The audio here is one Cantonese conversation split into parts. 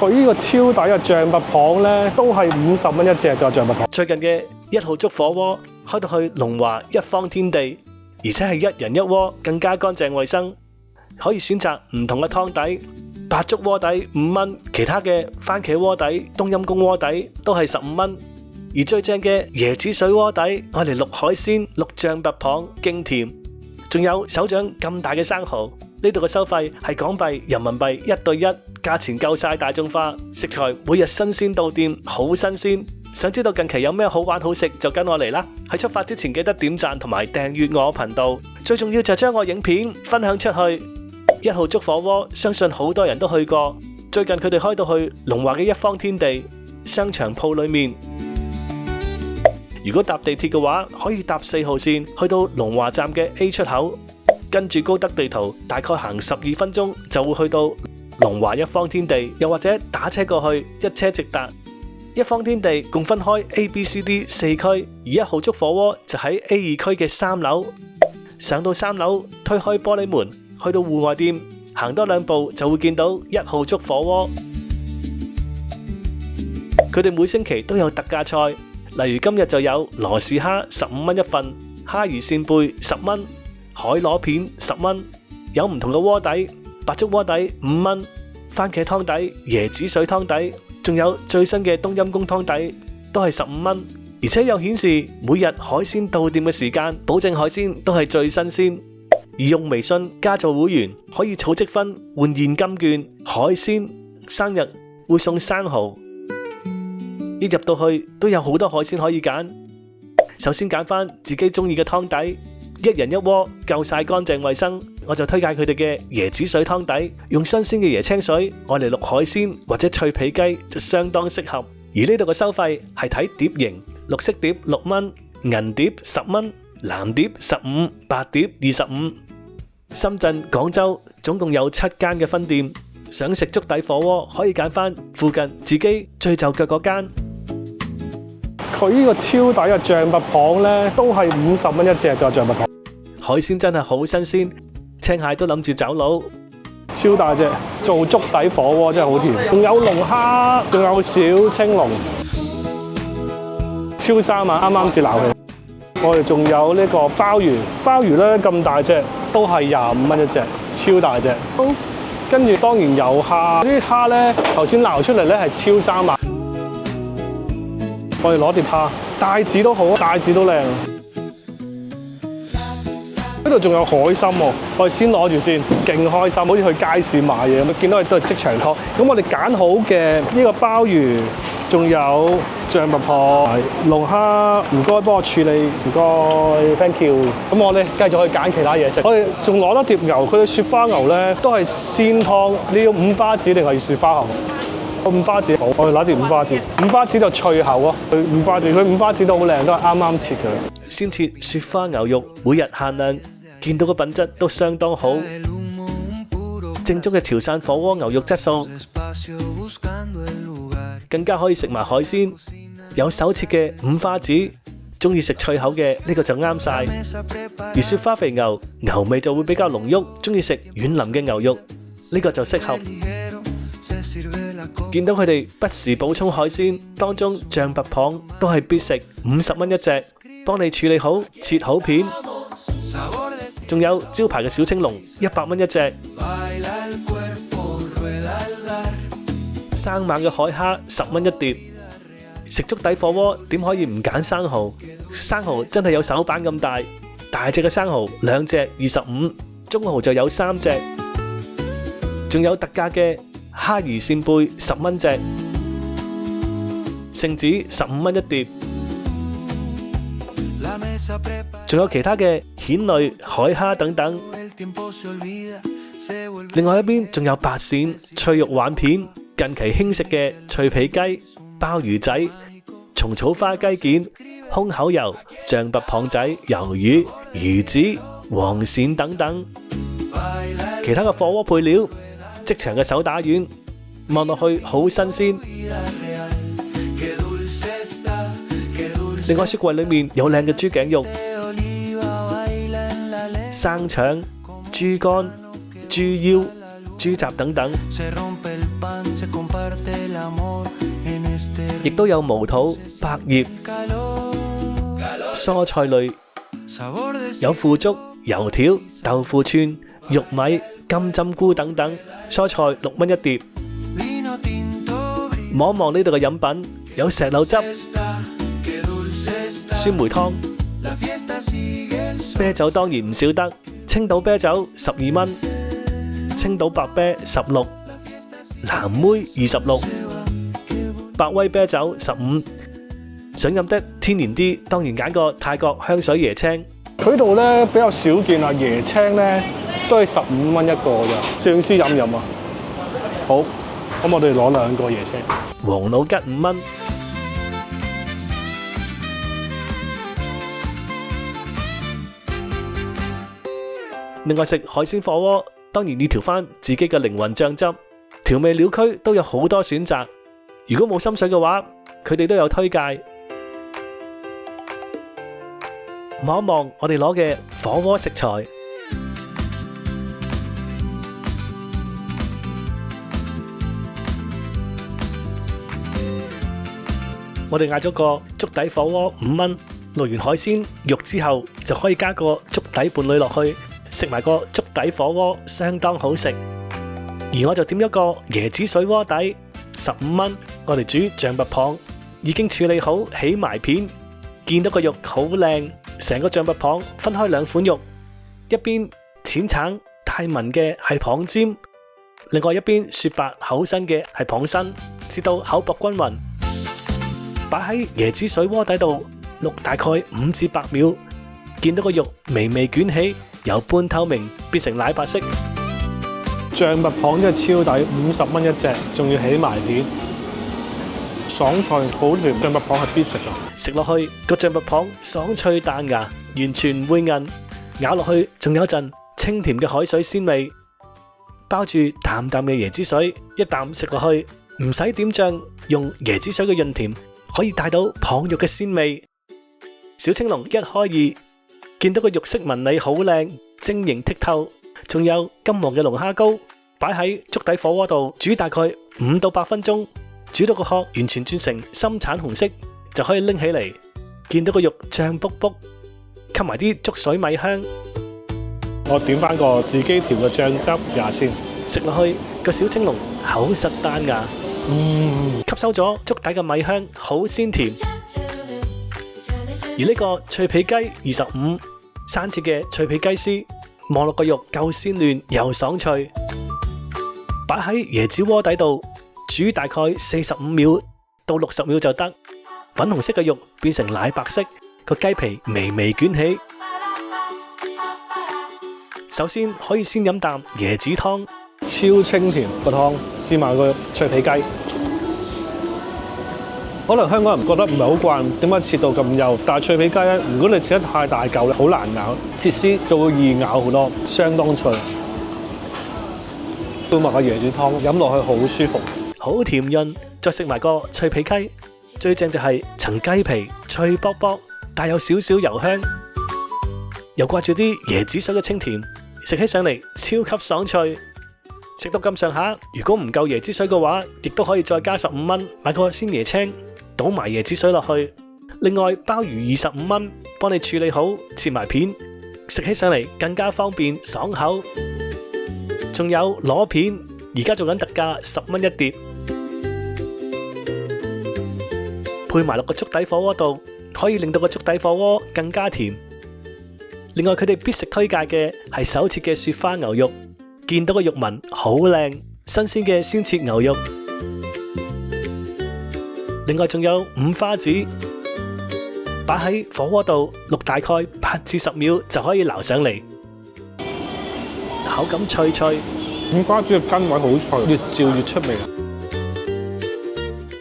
佢呢個超抵嘅象拔蚌咧，都係50蚊一隻就象拔蚌。最近嘅1號粥火鍋開到去龍華一方天地，而且係一人一鍋，更加乾淨衛生，可以選擇唔同嘅湯底。白粥鍋底5蚊，其他嘅番茄鍋底、冬陰功鍋底都係15蚊。而最正嘅椰子水鍋底，我哋淥海鮮、淥象拔蚌，勁甜。仲有手掌咁大嘅生蠔，呢度嘅收費係港幣、人民幣1對1，價錢夠晒大眾化，食材每日新鮮到店，好新鮮。想知道近期有咩好玩好食，就跟我嚟啦！喺出發之前記得點讚同埋訂閱我頻道，最重要就係將我影片分享出去。1號粥火鍋，相信好多人都去過。最近佢哋開到去龍華嘅一方天地商場鋪裏面。如果搭地鐵嘅話，可以搭4號線去到龍華站嘅 A 出口，跟住高德地圖，大概行12分鐘就會去到龍華一方天地，又或者打車過去，一車直達。一方天地共分開 A、B、C、D 4區，而1號粥火鍋就喺 A2 區嘅3樓。上到3樓，推開玻璃門，去到戶外店，行多2步就會見到1號粥火鍋。佢哋每星期都有特價菜。例如今日就有羅氏蝦15蚊一份，蝦魚扇貝10蚊，海螺片10蚊，有唔同嘅鍋底，白粥鍋底5蚊，番茄湯底、椰子水湯底，仲有最新嘅冬陰功湯底都係15蚊，而且有顯示每日海鮮到店嘅時間，保證海鮮都係最新鮮。而用微信加做會員可以儲積分換現金券，海鮮生日會送生蠔。一入到去都有好多海鮮可以揀，首先揀返自己中意嘅湯底，一人一鍋夠晒乾淨衛生。我就推介佢哋嘅椰子水湯底，用新鮮嘅椰青水，愛嚟淥海鮮或者脆皮雞就相當適合。而呢度嘅收費係睇碟型，綠色碟6蚊，銀碟10蚊，藍碟15，白碟25。深圳、廣州總共有7間嘅分店，想食粥底火鍋可以揀返附近自己最就腳嗰間。佢呢個超抵嘅象拔蚌咧，都係50蚊一隻就象拔蚌。海鮮真係好新鮮，青蟹都諗住走佬。超大隻，做粥底火鍋真係好甜。仲有龍蝦，仲有小青龍，超3萬啱啱至撈嘅。我哋仲有呢個鮑魚，鮑魚咧咁大隻，都係25蚊一隻，超大隻。跟住當然有蝦，呢啲蝦咧頭先撈出嚟咧係超3萬。我哋攞碟蝦，帶子都好，帶子都靚。呢度仲有海參喎，我哋先攞住先，勁開心，好似去街市買嘢咁。見到都係即場拖。咁我哋揀好嘅呢個鮑魚，仲有象拔蚌、龍蝦，唔該幫我處理，唔該 ，thank you。咁我哋繼續去揀其他嘢食。我哋仲攞多碟牛，佢哋雪花牛咧都係鮮湯。你要五花子定係雪花牛？五花子好，我哋攞碟五花子，五花子就脆口咯。佢五花子都好靚，都係啱啱切咗。先切雪花牛肉，每日限量，見到個品質都相當好，正宗嘅潮汕火鍋牛肉質素，更加可以食埋海鮮，有手切嘅五花子，中意食脆口嘅呢個就啱晒。而雪花肥牛，牛味就會比較濃郁，中意食軟腍嘅牛肉，呢個就適合。見到佢哋不時補充海鮮，當中象拔蚌都係必食，50蚊一隻，幫你處理好，切好片。仲有招牌嘅小青龍，100蚊一隻。生猛嘅海蝦10蚊一碟。食粥底火鍋點可以唔揀生蠔？生蠔真係有手板咁大，大隻嘅生蠔2隻25，中蠔就有3隻。仲有特價嘅蝦魚扇貝10蚊隻，聖子15蚊一碟，仲有其他嘅蜆類、海蝦等等。另外一邊仲有白鱔、脆肉丸片，近期興食嘅脆皮雞、鮑魚仔、蟲草花雞件、胸口油、象拔蚌仔、魷魚、魚子、黃鱔等等。其他嘅火鍋配料，即場嘅手打丸，望落去好新鮮。另外雪櫃裏面有靚嘅豬頸肉、生腸、豬肝、豬腰、豬雜等等。亦都有毛肚、百葉、蔬菜類，有腐竹、油條、豆腐串、玉米、金針菇等等。蔬菜6蚊一碟。望一望呢度嘅飲品，有石榴汁、酸梅湯、啤酒當然唔少得，青島啤酒12蚊，青島白啤16，藍妹26，百威啤酒15。想飲得天然啲，當然揀個泰國香水椰青。佢度咧比較少見啊，椰青咧都係15蚊一個咋。攝影師飲唔飲啊？好，咁我哋攞2個椰青。王老吉5蚊。另外食海鮮火鍋，當然要調翻自己嘅靈魂醬汁。調味料區都有好多選擇，如果冇心水嘅話，佢哋都有推介。望一望我哋攞嘅火鍋食材，我哋嗌咗個粥底火鍋5蚊，滷完海鮮肉之後就可以加個粥底伴侶落去，食埋個粥底火鍋相當好食。而我就點咗個椰子水鍋底15蚊，我哋煮象拔蚌，已經處理好起埋片，見到個肉好靚，成個象拔蚌分開2款肉，一邊淺橙帶紋嘅係蚌尖，另外一邊雪白厚身嘅係蚌身，切到厚薄均勻，擺喺椰子水鍋底度淥大概5至8秒，見到個肉微微捲起，由半透明變成奶白色。象拔蚌真係超抵，50蚊一隻，仲要起埋片，爽脆好甜。象拔蚌係必食㗎。食落去個象拔蚌爽脆彈牙，完全唔會韌，咬落去仲有陣清甜嘅海水鮮味，包住淡淡嘅椰子水，一啖食落去唔使點醬，用椰子水嘅潤甜可以帶到蚌肉嘅鮮味。小青龍一開二，見到個肉色紋理好靚，晶瑩剔透，仲有金黃嘅龍蝦膏，擺喺粥底火鍋度煮大概5到8分鐘，煮到個殼完全轉成深橙紅色，就可以拎起嚟。見到個肉脹卜卜，吸埋啲粥水米香。我點翻個自己調嘅醬汁試下先。食落去個小青龍口實彈牙，吸收咗粥底嘅米香，好鮮甜。而呢個脆皮雞25，生切嘅脆皮雞絲，望落個肉夠鮮嫩又爽脆，擺喺椰子鍋底度煮大概45秒到60秒就得。粉紅色嘅肉變成奶白色，個雞皮微微捲起。首先可以先飲啖椰子湯，超清甜個湯，試埋個脆皮雞。可能香港人覺得唔係好慣，點解切到咁幼？但係脆皮雞咧，如果你切得太大嚿咧，好難咬，切絲就會易咬好多，相當脆。配埋個椰子湯，飲落去好舒服，好甜潤。再食埋個脆皮雞，最正就係層雞皮脆卜卜，帶有少少油香，又掛住啲椰子水嘅清甜，食起上嚟超級爽脆。食到咁上下，如果唔夠椰子水嘅話，亦都可以再加15蚊買個鮮椰青，倒埋椰子水落去。另外鮑魚25蚊，幫你處理好切埋片，食起上嚟更加方便爽口。仲有螺片，而家做緊特價10蚊一碟，配埋落個粥底火鍋度，可以令到個粥底火鍋更加甜。另外佢哋必食推介嘅係手切嘅雪花牛肉，見到個肉紋好靚，新鮮嘅鮮切牛肉。另外仲有五花子，擺喺火鍋度淥大概8至10秒就可以撈上嚟，口感脆脆。五花子嘅筋位好脆，越嚼越出味。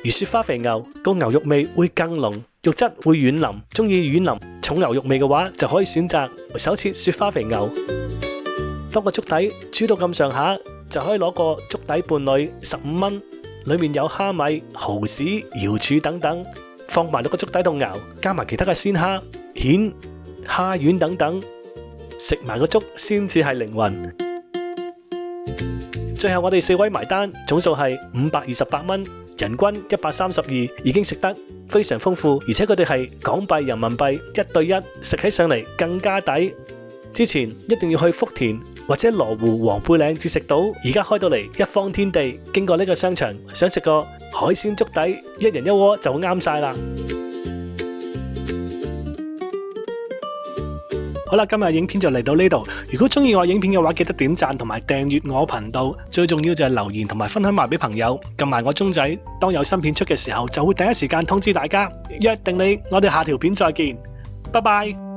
而雪花肥牛個牛肉味會更濃，肉質會軟腍。中意軟腍重牛肉味嘅話，就可以選擇手切雪花肥牛。當個粥底煮到咁上下，就可以攞個粥底伴侶15蚊，裏面有蝦米、蠔豉、瑤柱等等，放埋落個粥底度熬，加埋其他嘅鮮蝦、蜆、蝦丸等等，食埋個粥先至係靈魂。最後我哋4位埋單，總數係528蚊，人均132，已經食得非常豐富，而且佢哋係港幣人民幣1對1，食起上嚟更加抵。之前一定要去福田或者羅湖黃背嶺至食到，而家開到嚟一方天地，經過呢個商場，想食個海鮮粥底，一人一鍋就啱晒啦。好啦，今日影片就嚟到呢度。如果中意我影片嘅話，記得點讚同埋訂閱我頻道。最重要就係留言同埋分享埋俾朋友，撳埋我鐘仔，當有新片出嘅時候，就會第一時間通知大家。約定你，我哋下條片再見，拜拜。